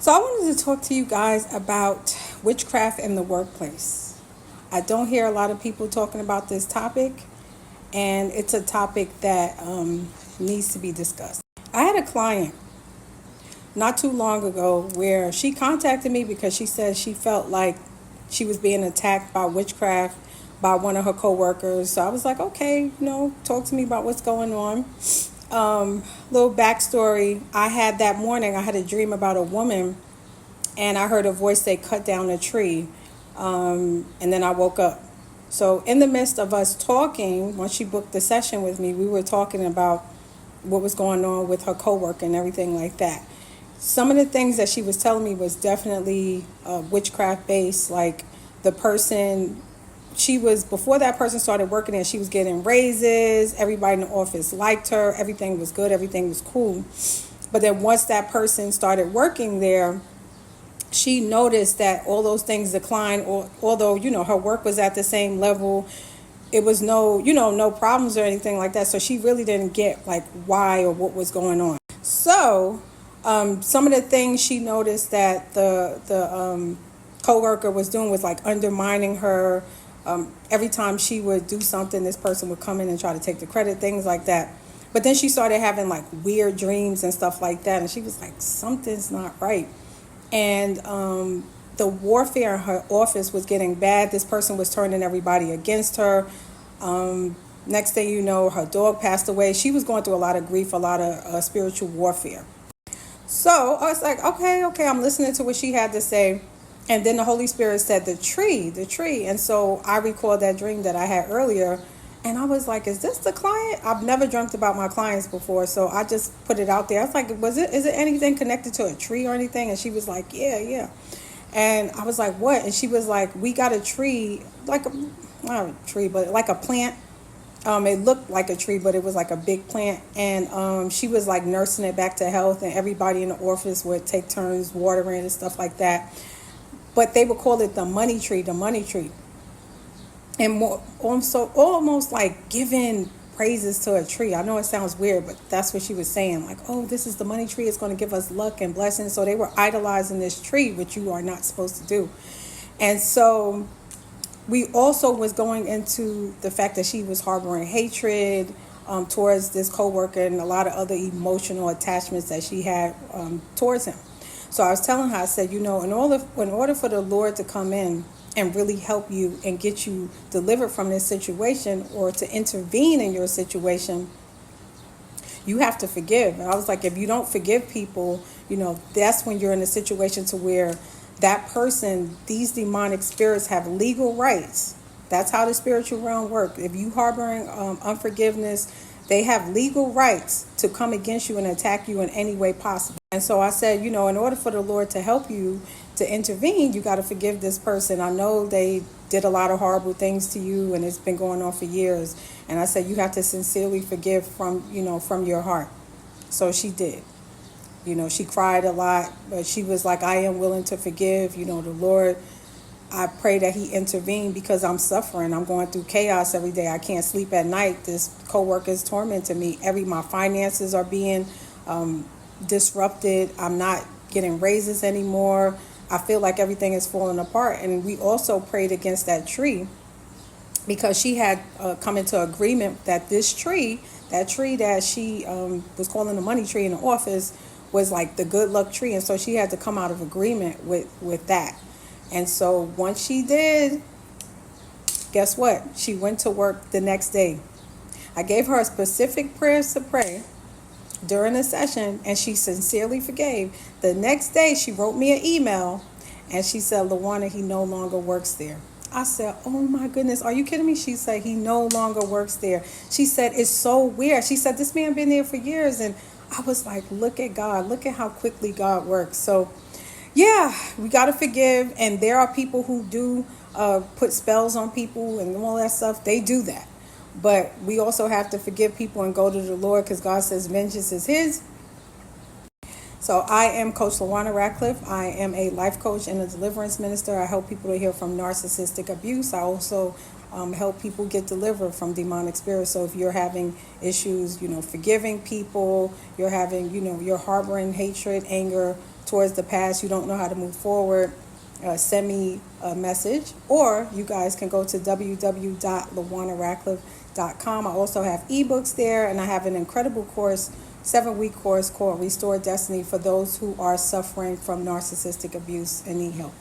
So I wanted to talk to you guys about witchcraft in the workplace. I don't hear a lot of people talking about this topic, and it's a topic that needs to be discussed. I had a client not too long ago where she contacted me because she said she felt like she was being attacked by witchcraft by one of her coworkers. So I was like, okay, talk to me about what's going on. Little backstory. I had that morning, I had a dream about a woman, and I heard a voice say, cut down a tree. And then I woke up. So in the midst of us talking, once she booked the session with me, we were talking about what was going on with her coworker and everything like that. Some of the things that she was telling me was definitely witchcraft based. Like the person, before that person started working there, she was getting raises. Everybody in the office liked her. Everything was good. Everything was cool. But then once that person started working there, she noticed that all those things declined, although, her work was at the same level. It was no problems or anything like that. So she really didn't get like why or what was going on. So some of the things she noticed that the coworker was doing was like undermining her. Every time she would do something, this person would come in and try to take the credit, things like that. But then she started having like weird dreams and stuff like that. And she was like, something's not right. And the warfare in her office was getting bad. This person was turning everybody against her. Next thing you know, her dog passed away. She was going through a lot of grief, a lot of spiritual warfare. So I was like, okay, I'm listening to what she had to say. And then the Holy Spirit said, the tree. And so I recalled that dream that I had earlier. And I was like, is this the client? I've never dreamt about my clients before. So I just put it out there. I was like, is it anything connected to a tree or anything? And she was like, yeah. And I was like, what? And she was like, we got a tree, not a tree, but like a plant. It looked like a tree, but it was like a big plant. And she was like nursing it back to health. And everybody in the office would take turns watering and stuff like that. But they would call it the money tree. And almost like giving praises to a tree. I know it sounds weird, but that's what she was saying. Like, oh, this is the money tree. It's going to give us luck and blessings. So they were idolizing this tree, which you are not supposed to do. And so we also was going into the fact that she was harboring hatred towards this coworker and a lot of other emotional attachments that she had towards him. So I was telling her, I said, in order for the Lord to come in and really help you and get you delivered from this situation or to intervene in your situation, you have to forgive. And I was like, if you don't forgive people, that's when you're in a situation to where that person, these demonic spirits have legal rights. That's how the spiritual realm works. If you harboring unforgiveness, they have legal rights to come against you and attack you in any way possible. And so I said, in order for the Lord to help you to intervene, you got to forgive this person. I know they did a lot of horrible things to you and it's been going on for years. And I said, you have to sincerely forgive from your heart. So she did. She cried a lot, but she was like, I am willing to forgive. The Lord, I pray that he intervened because I'm suffering. I'm going through chaos every day. I can't sleep at night. This coworker is tormenting me. My finances are being disrupted. I'm not getting raises anymore. I feel like everything is falling apart. And we also prayed against that tree because she had come into agreement that that tree that she was calling the money tree in the office was like the good luck tree. And so she had to come out of agreement with that. And so once she did, guess what? She went to work the next day. I gave her a specific prayers to pray during the session, and she sincerely forgave. The next day, she wrote me an email, and she said, Lajuana, he no longer works there. I said, oh my goodness, are you kidding me? She said, he no longer works there. She said, it's so weird. She said, this man been there for years. And I was like, look at God. Look at how quickly God works. So yeah, we got to forgive. And there are people who do put spells on people and all that stuff. They do that. But we also have to forgive people and go to the Lord because God says vengeance is his. So I am Coach Lajuanaradcliffe. I am a life coach and a deliverance minister. I help people to heal from narcissistic abuse. I also help people get delivered from demonic spirits. So if you're having issues, forgiving people, you're having, you're harboring hatred, anger towards the past, you don't know how to move forward, send me a message, or you guys can go to www.lajuanaradcliffe.com. I also have ebooks there, and I have an incredible course, 7-week course called Restore Destiny for those who are suffering from narcissistic abuse and need help.